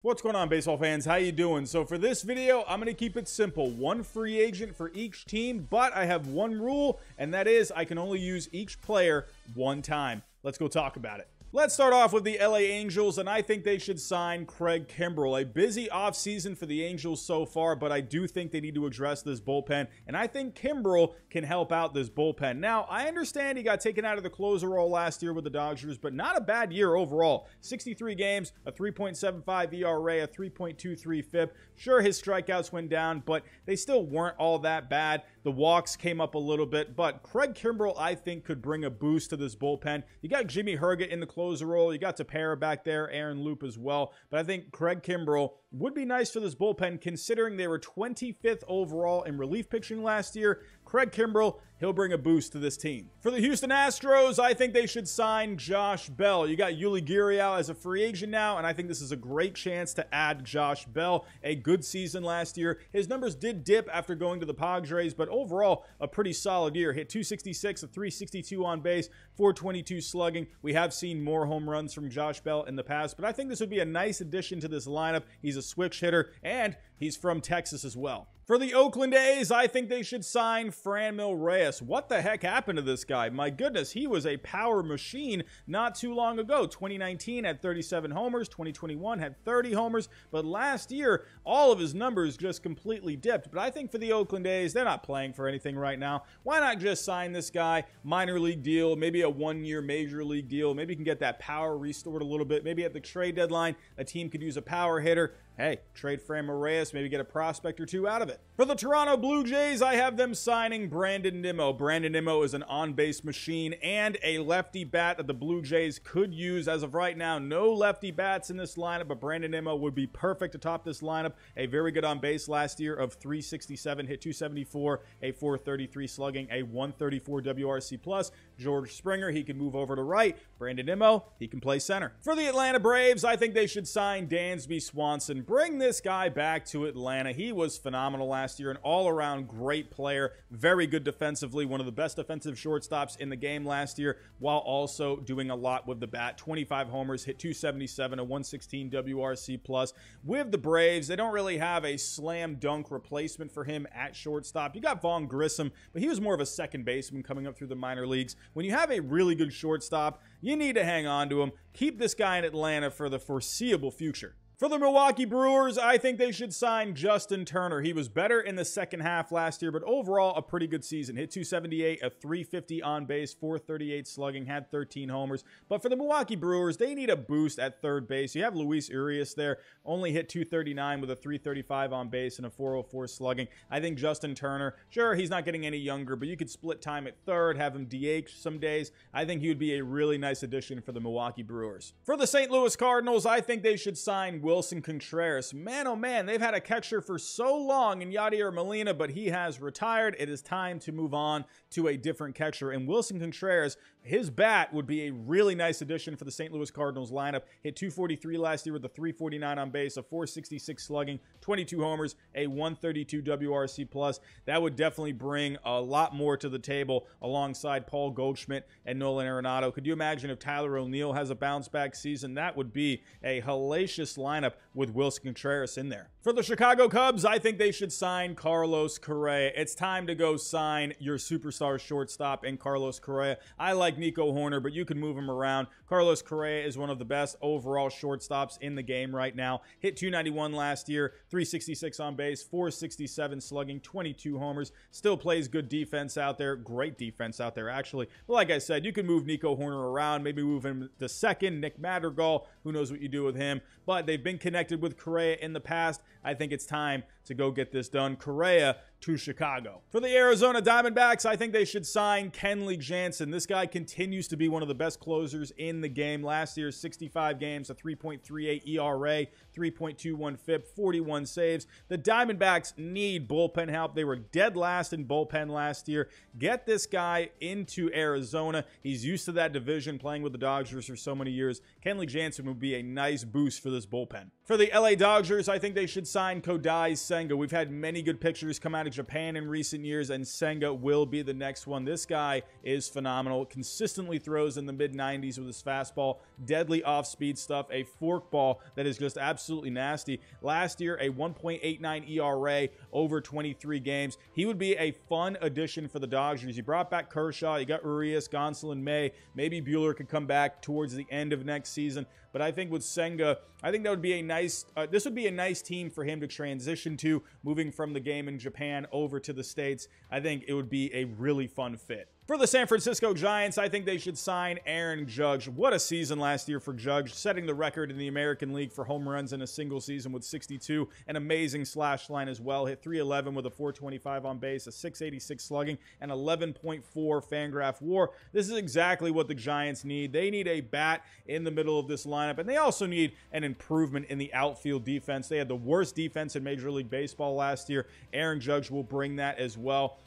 What's going on, baseball fans? How you doing? So for this video, I'm going to keep it simple. One free agent for each team, but I have one rule, and that is I can only use each player one time. Let's go talk about it. Let's start off with the LA Angels, and I think they should sign Craig Kimbrel. A busy offseason for the Angels so far, but I do think they need to address this bullpen, and I think Kimbrel can help out this bullpen. Now, I understand he got taken out of the closer role last year with the Dodgers, but not a bad year overall. 63 games, a 3.75 ERA, a 3.23 FIP. Sure, his strikeouts went down, but they still weren't all that bad. The walks came up a little bit, but Craig Kimbrel, I think, could bring a boost to this bullpen. You got Jimmy Herget in the closer role. You got Tepera back there, Aaron Loop as well. But I think Craig Kimbrel would be nice for this bullpen, considering they were 25th overall in relief pitching last year. Craig Kimbrel, he'll bring a boost to this team. For the Houston Astros, I think they should sign Josh Bell. You got Yuli Gurriel as a free agent now, and I think this is a great chance to add Josh Bell. A good season last year. His numbers did dip after going to the Padres, but overall, a pretty solid year. Hit 266, a 362 on base, 422 slugging. We have seen more home runs from Josh Bell in the past, but I think this would be a nice addition to this lineup. He's a switch hitter, and he's from Texas as well. For the Oakland A's, I think they should sign Franmil Reyes. What the heck happened to this guy? My goodness, he was a power machine not too long ago. 2019 had 37 homers, 2021 had 30 homers, but last year, all of his numbers just completely dipped. But I think for the Oakland A's, they're not playing for anything right now. Why not just sign this guy, minor league deal, maybe a one-year major league deal, maybe you can get that power restored a little bit. Maybe at the trade deadline, a team could use a power hitter. Hey, trade Franmil Reyes, maybe get a prospect or two out of it. For the Toronto Blue Jays, I have them signing Brandon Nimmo. Brandon Nimmo is an on-base machine and a lefty bat that the Blue Jays could use. As of right now, no lefty bats in this lineup, but Brandon Nimmo would be perfect to top this lineup. A very good on-base last year of 367, hit 274, a 433 slugging, a 134 WRC+. George Springer, he can move over to right. Brandon Nimmo, he can play center. For the Atlanta Braves, I think they should sign Dansby Swanson. Bring this guy back to Atlanta. He was phenomenal last year, an all-around great player, very good defensively, one of the best defensive shortstops in the game last year, while also doing a lot with the bat. 25 homers, hit 277, a 116 WRC+. With the Braves, they don't really have a slam dunk replacement for him at shortstop. You got Vaughn Grissom, but he was more of a second baseman coming up through the minor leagues. When you have a really good shortstop, you need to hang on to him. Keep this guy in Atlanta for the foreseeable future. For the Milwaukee Brewers, I think they should sign Justin Turner. He was better in the second half last year, but overall a pretty good season. Hit 278, a 350 on base, 438 slugging, had 13 homers. But for the Milwaukee Brewers, they need a boost at third base. You have Luis Urias there, only hit 239 with a 335 on base and a 404 slugging. I think Justin Turner, sure, he's not getting any younger, but you could split time at third, have him DH some days. I think he would be a really nice addition for the Milwaukee Brewers. For the St. Louis Cardinals, I think they should sign Wilson Contreras. Man, oh man, they've had a catcher for so long in Yadier Molina, but he has retired. It is time to move on to a different catcher. And Wilson Contreras, his bat would be a really nice addition for the St. Louis Cardinals lineup. Hit 243 last year with a 349 on base, a 466 slugging, 22 homers, a 132 WRC+. That would definitely bring a lot more to the table alongside Paul Goldschmidt and Nolan Arenado. Could you imagine if Tyler O'Neill has a bounce-back season? That would be a hellacious lineup with Wilson Contreras in there. For the Chicago Cubs, I think they should sign Carlos Correa. It's time to go sign your superstar shortstop in Carlos Correa. I like Nico Hoerner, but you can move him around. Carlos Correa is one of the best overall shortstops in the game right now. Hit 291 last year, 366 on base, 467 slugging, 22 homers. Still plays good defense out there. Great defense out there, actually. But like I said, you can move Nico Hoerner around, maybe move him to second. Nick Madrigal, who knows what you do with him. But they've been connected with Correa in the past. I think it's time to go get this done. Correa to Chicago. For the Arizona Diamondbacks, I think they should sign Kenley Jansen. This guy continues to be one of the best closers in the game. Last year, 65 games, a 3.38 ERA, 3.21 FIP, 41 saves. The Diamondbacks need bullpen help. They were dead last in bullpen last year. Get this guy into Arizona. He's used to that division, playing with the Dodgers for so many years. Kenley Jansen would be a nice boost for this bullpen. For the LA Dodgers, I think they should sign Kodai Senga. We've had many good pictures come out of Japan in recent years, and Senga will be the next one. This guy is phenomenal. Consistently throws in the mid-90s with his fastball, deadly off-speed stuff, a forkball that is just absolutely nasty. Last year, a 1.89 ERA over 23 games. He would be a fun addition for the Dodgers. You brought back Kershaw, you got Urias, Gonsolin, May. Maybe Buehler could come back towards the end of next season. But I think with Senga, I think that would be a nice, this would be a nice team for him to transition to, moving from the game in Japan over to the States. I think it would be a really fun fit. For the San Francisco Giants, I think they should sign Aaron Judge. What a season last year for Judge, setting the record in the American League for home runs in a single season with 62. An amazing slash line as well. Hit .311 with a .425 on base, a .686 slugging, and 11.4 Fangraph WAR. This is exactly what the Giants need. They need a bat in the middle of this lineup, and they also need an improvement in the outfield defense. They had the worst defense in Major League Baseball last year. Aaron Judge will bring that as well.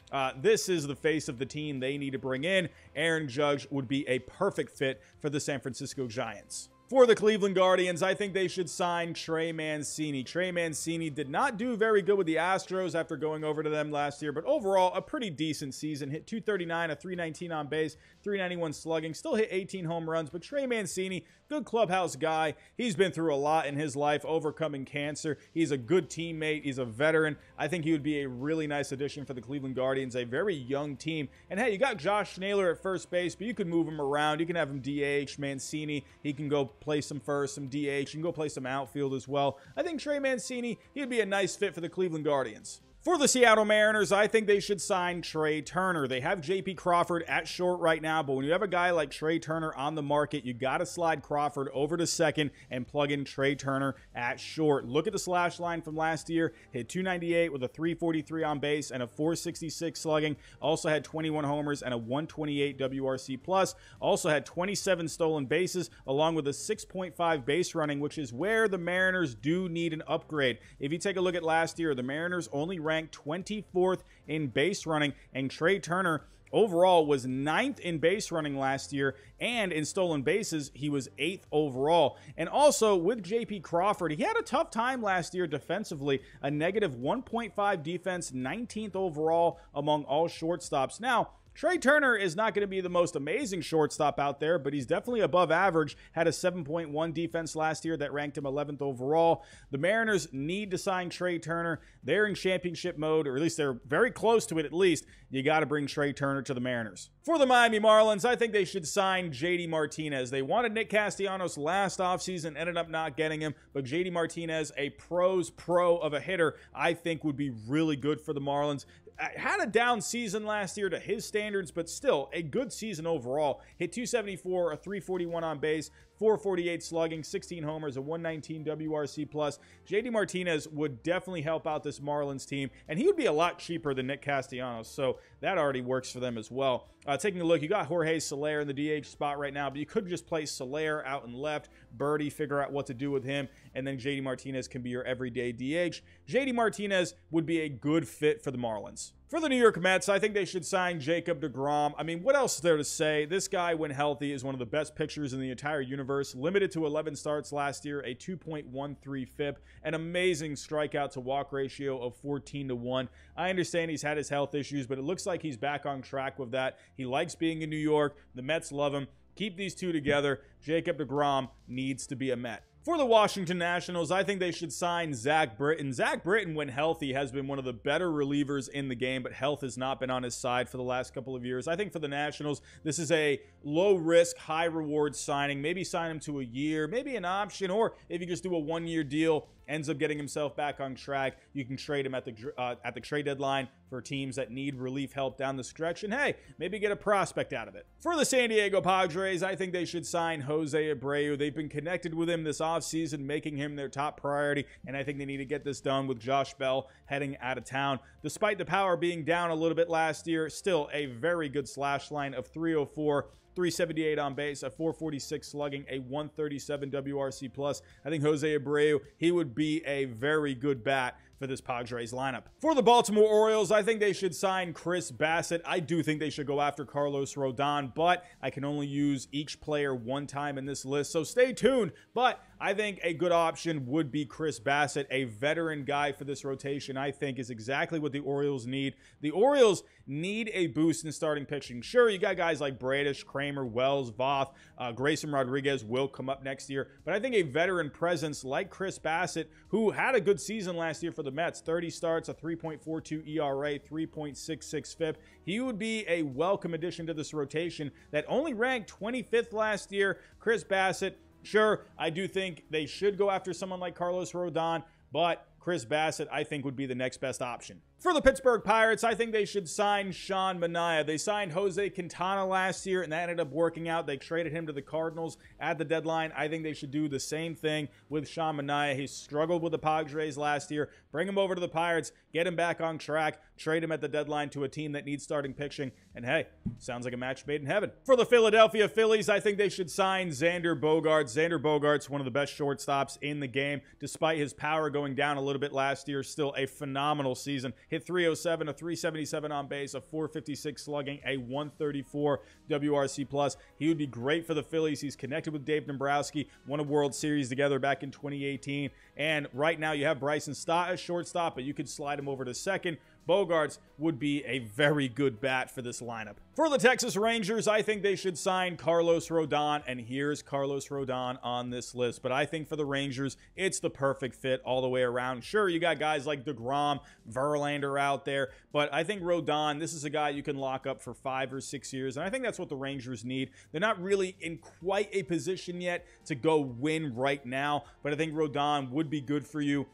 This is the face of the team they need to bring in. Aaron Judge would be a perfect fit for the San Francisco Giants. For the Cleveland Guardians, I think they should sign Trey Mancini. Trey Mancini did not do very good with the Astros after going over to them last year, but overall, a pretty decent season. Hit .239, a .319 on base, .391 slugging, still hit 18 home runs, but Trey Mancini, good clubhouse guy. He's been through a lot in his life, overcoming cancer. He's a good teammate. He's a veteran. I think he would be a really nice addition for the Cleveland Guardians, a very young team. And hey, you got Josh Naylor at first base, but you can move him around. You can have him DH. Mancini, he can go play some first, some DH. You can go play some outfield as well. I think Trey Mancini, he'd be a nice fit for the Cleveland Guardians. For the Seattle Mariners, I think they should sign Trea Turner. They have J.P. Crawford at short right now, but when you have a guy like Trea Turner on the market, you got to slide Crawford over to second and plug in Trea Turner at short. Look at the slash line from last year. Hit .298 with a .343 on base and a .466 slugging. Also had 21 homers and a .128 WRC+. Also had 27 stolen bases along with a 6.5 base running, which is where the Mariners do need an upgrade. If you take a look at last year, the Mariners only ranked 24th in base running, and Trea Turner overall was 9th in base running last year, and in stolen bases, he was 8th overall. And also, with J.P. Crawford, he had a tough time last year defensively, a negative 1.5 defense, 19th overall among all shortstops. Now, Trea Turner is not going to be the most amazing shortstop out there, but he's definitely above average. Had a 7.1 defense last year that ranked him 11th overall. The Mariners need to sign Trea Turner. They're in championship mode, or at least they're very close to it at least. You got to bring Trea Turner to the Mariners. For the Miami Marlins, I think they should sign JD Martinez. They wanted Nick Castellanos last offseason, ended up not getting him, but JD Martinez, a pro's pro of a hitter, I think would be really good for the Marlins. Had a down season last year to his standards, but still a good season overall. Hit .274, a .341 on base, .448 slugging, 16 homers, a .119 WRC+. JD Martinez would definitely help out this Marlins team, and he would be a lot cheaper than Nick Castellanos, so that already works for them as well. Taking a look, you got Jorge Soler in the DH spot right now, but you could just play Soler out and left, Birdie, figure out what to do with him, and then JD Martinez can be your everyday DH. JD Martinez would be a good fit for the Marlins. For the New York Mets, I think they should sign Jacob deGrom. I mean, what else is there to say? This guy, when healthy, is one of the best pitchers in the entire universe. Limited to 11 starts last year, a 2.13 FIP, an amazing strikeout to walk ratio of 14-1. I understand he's had his health issues, but it looks like he's back on track with that. He likes being in New York. The Mets love him. Keep these two together. Jacob deGrom needs to be a Met. For the Washington Nationals, I think they should sign Zach Britton. Zach Britton, when healthy, has been one of the better relievers in the game, but health has not been on his side for the last couple of years. I think for the Nationals, this is a low-risk, high-reward signing. Maybe sign him to a year, maybe an option, or if you just do a one-year deal, ends up getting himself back on track, you can trade him at the trade deadline for teams that need relief help down the stretch, and hey, maybe get a prospect out of it. For the San Diego Padres, I think they should sign Jose Abreu. They've been connected with him this offseason, making him their top priority, and I think they need to get this done with Josh Bell heading out of town. Despite the power being down a little bit last year, still a very good slash line of .304, .378 on base, a .446 slugging, a .137 WRC+. I think Jose Abreu, he would be a very good bat for for this Padres lineup. For the Baltimore Orioles, I think they should sign Chris Bassett. I do think they should go after Carlos Rodon, but I can only use each player one time in this list, so stay tuned. But I think a good option would be Chris Bassett, a veteran guy for this rotation. I think is exactly what the Orioles need. The Orioles need a boost in starting pitching. Sure, you got guys like Bradish, Kramer, Wells, Voth, Grayson Rodriguez will come up next year, but I think a veteran presence like Chris Bassett, who had a good season last year for the Mets, 30 starts, a 3.42 ERA, 3.66 FIP, he would be a welcome addition to this rotation that only ranked 25th last year. Chris Bassett, sure, I do think they should go after someone like Carlos Rodon, but Chris Bassett, I think, would be the next best option. For the Pittsburgh Pirates, I think they should sign Sean Manaea. They signed Jose Quintana last year, and that ended up working out. They traded him to the Cardinals at the deadline. I think they should do the same thing with Sean Manaea. He struggled with the Padres last year. Bring him over to the Pirates, get him back on track, trade him at the deadline to a team that needs starting pitching, and hey, sounds like a match made in heaven. For the Philadelphia Phillies, I think they should sign Xander Bogaerts. Xander Bogaerts, one of the best shortstops in the game. Despite his power going down a little bit last year, still a phenomenal season. Hit 307, a 377 on base, a 456 slugging, a 134 WRC+. He would be great for the Phillies. He's connected with Dave Dombrowski, won a World Series together back in 2018. And right now you have Bryson Stott as shortstop, but you could slide him over to second. Bogaerts would be a very good bat for this lineup. For the Texas Rangers, I think they should sign Carlos Rodon, and here's Carlos Rodon on this list. But I think for the Rangers, it's the perfect fit all the way around. Sure, you got guys like deGrom, Verlander out there, but I think Rodon, this is a guy you can lock up for 5 or 6 years, and I think that's what the Rangers need. They're not really in quite a position yet to go win right now, but I think Rodon would be good for you,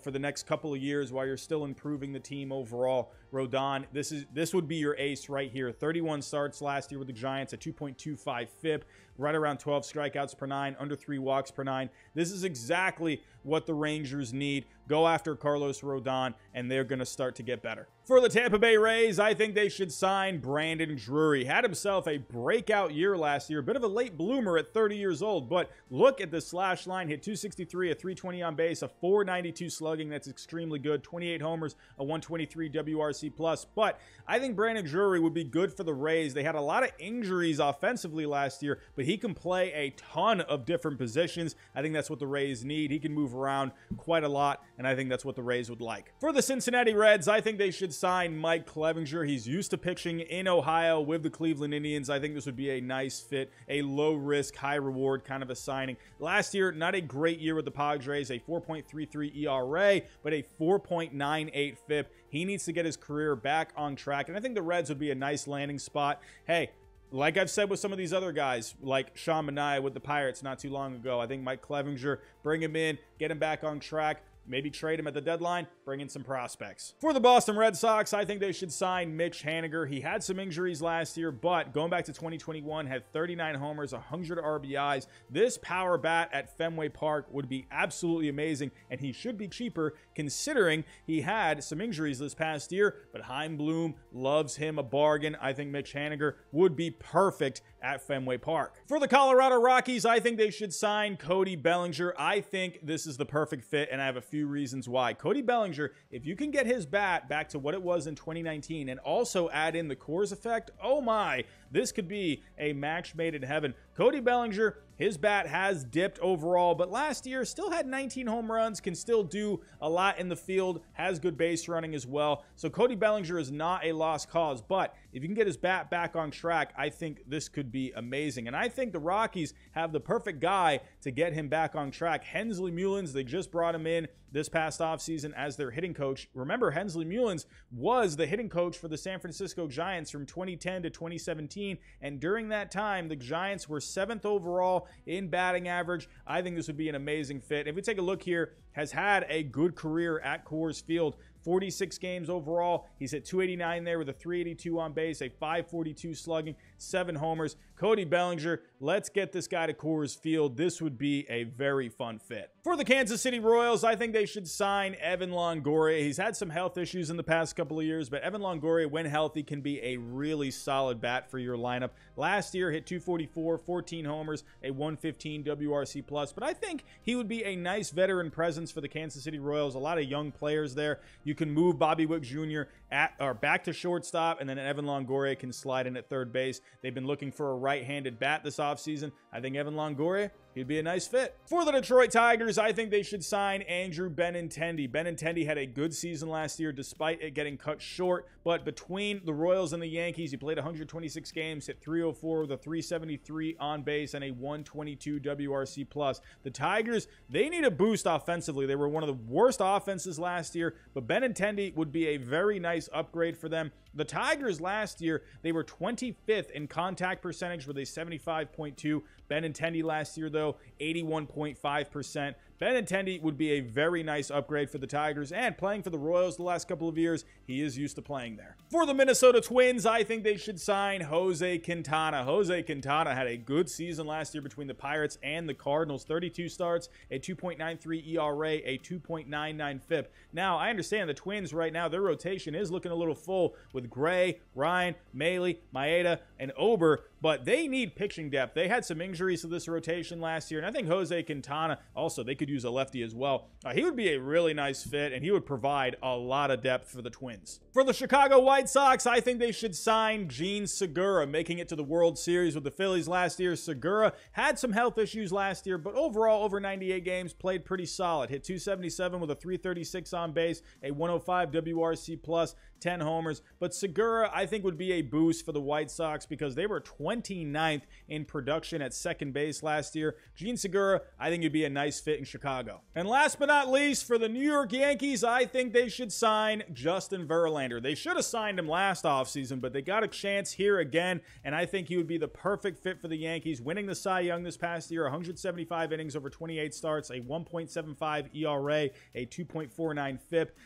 for the next couple of years while you're still improving the team overall. Rodon, this would be your ace right here. 31 starts last year with the Giants, a 2.25 FIP, right around 12 strikeouts per 9, under 3 walks per 9. This is exactly what the Rangers need. Go after Carlos Rodon, and they're going to start to get better. For the Tampa Bay Rays, I think they should sign Brandon Drury. Had himself a breakout year last year, a bit of a late bloomer at 30 years old, but look at the slash line. Hit 263, a 320 on base, a 492 slugging. That's extremely good. 28 homers, a 123 WRC+. But I think Brandon Drury would be good for the Rays. They had a lot of injuries offensively last year, but he can play a ton of different positions. I think that's what the Rays need. He can move around quite a lot, and I think that's what the Rays would like. For the Cincinnati Reds, I think they should sign Mike Clevinger. He's used to pitching in Ohio with the Cleveland Indians. I think this would be a nice fit, a low-risk, high-reward kind of a signing. Last year, not a great year with the Padres, a 4.33 ERA, but a 4.98 FIP. He needs to get his career back on track, and I think the Reds would be a nice landing spot. Hey, like I've said with some of these other guys, like Sean Manaea with the Pirates not too long ago, I think Mike Clevinger, bring him in, get him back on track, maybe trade him at the deadline, bring in some prospects. For the Boston Red Sox, I think they should sign Mitch Haniger. He had some injuries last year, but going back to 2021, had 39 homers, 100 RBIs. This power bat at Fenway Park would be absolutely amazing, and he should be cheaper considering he had some injuries this past year, but Chaim Bloom loves him a bargain. I think Mitch Haniger would be perfect at Fenway Park. For the Colorado Rockies, I think they should sign Cody Bellinger. I think this is the perfect fit, and I have a few reasons why. Cody Bellinger, if you can get his bat back to what it was in 2019 and also add in the Coors effect, oh my, this could be a match made in heaven. Cody Bellinger, his bat has dipped overall, but last year still had 19 home runs, can still do a lot in the field, has good base running as well. So Cody Bellinger is not a lost cause, but if you can get his bat back on track, I think this could be amazing. And I think the Rockies have the perfect guy to get him back on track. Hensley Mullins, they just brought him in this past offseason as their hitting coach. Remember, Hensley Mullins was the hitting coach for the San Francisco Giants from 2010 to 2017, and during that time, the Giants were 7th overall in batting average. I think this would be an amazing fit. If we take a look here, has had a good career at Coors Field. 46 games overall. He's hit 289 there with a 382 on base, a 542 slugging, 7 homers. Cody Bellinger. Let's get this guy to Coors Field. This would be a very fun fit. For the Kansas City Royals, I think they should sign Evan Longoria. He's had some health issues in the past couple of years, but Evan Longoria, when healthy, can be a really solid bat for your lineup. Last year, hit 244, 14 homers, a 115 WRC+, but I think he would be a nice veteran presence for the Kansas City Royals. A lot of young players there. You can move Bobby Wick Jr. back to shortstop, and then Evan Longoria can slide in at third base. They've been looking for a right-handed bat this offseason. I think Evan Longoria, he'd be a nice fit. For the Detroit Tigers, I think they should sign Andrew Benintendi. Benintendi had a good season last year despite it getting cut short, but between the Royals and the Yankees, he played 126 games, hit 304 with a 373 on base and a 122 WRC+. The Tigers, they need a boost offensively. They were one of the worst offenses last year, but Benintendi would be a very nice upgrade for them. The Tigers last year, they were 25th in contact percentage with a 75.2. Benintendi last year, though, 81.5%. Benintendi would be a very nice upgrade for the Tigers, and playing for the Royals the last couple of years, he is used to playing there. For the Minnesota Twins, I think they should sign Jose Quintana. Jose Quintana had a good season last year between the Pirates and the Cardinals. 32 starts, a 2.93 ERA, a 2.99 FIP. Now, I understand the Twins right now, their rotation is looking a little full with Gray, Ryan, Maile, Maeda, and Ober, but they need pitching depth. They had some injuries to this rotation last year, and I think Jose Quintana, also, they could use a lefty as well. He would be a really nice fit, and he would provide a lot of depth for the Twins. For the Chicago White Sox, I think they should sign Jean Segura, making it to the World Series with the Phillies last year. Segura had some health issues last year, but overall, over 98 games, played pretty solid. Hit 277 with a 336 on base, a 105 WRC+, 10 homers. But Segura, I think, would be a boost for the White Sox because they were 29th in production at second base last year. Jean Segura, I think, would be a nice fit in Chicago. And last but not least, for the New York Yankees, I think they should sign Justin Verlander. They should have signed him last offseason, but they got a chance here again, and I think he would be the perfect fit for the Yankees, winning the Cy Young this past year, 175 innings over 28 starts, a 1.75 ERA, a 2.49 FIP,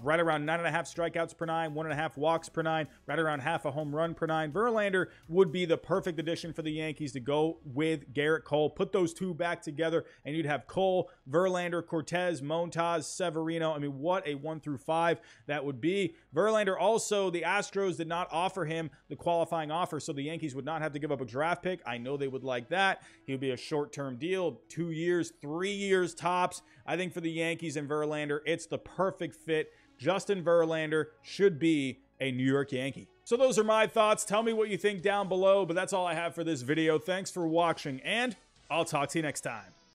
right around 9.5 strikeouts per nine, 1.5 walks per nine, right around half a home run per nine. Verlander would be the perfect addition for the Yankees to go with Garrett Cole. Put those two back together, and you'd have Cole, Verlander, Cortez, Montas, Severino. I mean, what a 1 through 5 that would be. Verlander also, the Astros did not offer him the qualifying offer, so the Yankees would not have to give up a draft pick. I know they would like that. He would be a short-term deal, 2 years, 3 years tops. I think for the Yankees and Verlander, it's the perfect fit. Justin Verlander should be a New York Yankee. So those are my thoughts. Tell me what you think down below, but that's all I have for this video. Thanks for watching, and I'll talk to you next time.